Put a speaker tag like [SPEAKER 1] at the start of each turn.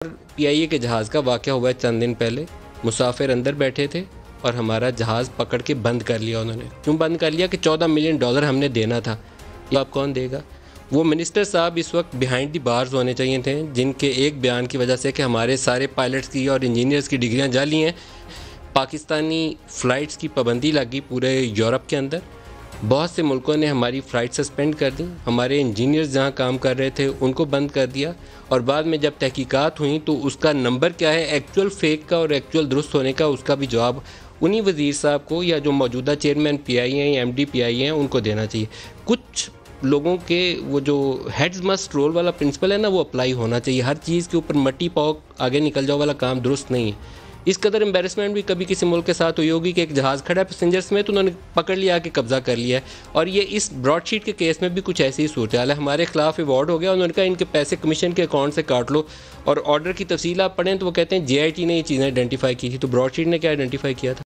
[SPEAKER 1] PIA के जहाज़ का वाक़या हुआ है चंद दिन पहले। मुसाफिर अंदर बैठे थे और हमारा जहाज़ पकड़ के बंद कर लिया उन्होंने। क्यों बंद कर लिया कि $14 मिलियन हमने देना था। ये आप कौन देगा? वो मिनिस्टर साहब इस वक्त बिहाइंड दी बार्स होने चाहिए थे, जिनके एक बयान की वजह से कि हमारे सारे पायलट्स की और इंजीनियर्स की डिग्रियां जाली हैं। पाकिस्तानी फ़्लाइट्स की पाबंदी लगी पूरे यूरोप के अंदर। बहुत से मुल्कों ने हमारी फ़्लाइट सस्पेंड कर दी। हमारे इंजीनियर्स जहां काम कर रहे थे उनको बंद कर दिया। और बाद में जब तहकीकात हुई तो उसका नंबर क्या है एक्चुअल फेक का और एक्चुअल दुरुस्त होने का, उसका भी जवाब उन्हीं वज़ीर साहब को या जो मौजूदा चेयरमैन पीआईए हैं या एमडी पीआईए हैं उनको देना चाहिए। कुछ लोगों के वो जो हेड्स मस्ट रोल वाला प्रिंसिपल है ना, वो अप्लाई होना चाहिए। हर चीज़ के ऊपर मट्टी पाओ आगे निकल जाओ वाला काम दुरुस्त नहीं है। इस कदर एम्बेरसमेंट भी कभी किसी मुल्क के साथ हुई होगी कि एक जहाज़ खड़ा है पैसेंजर्स में तो उन्होंने पकड़ लिया कि कब्जा कर लिया है। और ये इस ब्रॉडशीट के केस में भी कुछ ऐसी ही सूरत हाल है। हमारे खिलाफ अवार्ड हो गया, उन्होंने कहा इनके पैसे कमीशन के अकाउंट से काट लो। और ऑर्डर की तफसील आप पढ़ें तो वो कहते हैं JIT ने ये चीज़ें आइडेंटिफाई की थी। तो ब्रॉडशीट ने क्या आइडेंटिफाई किया था?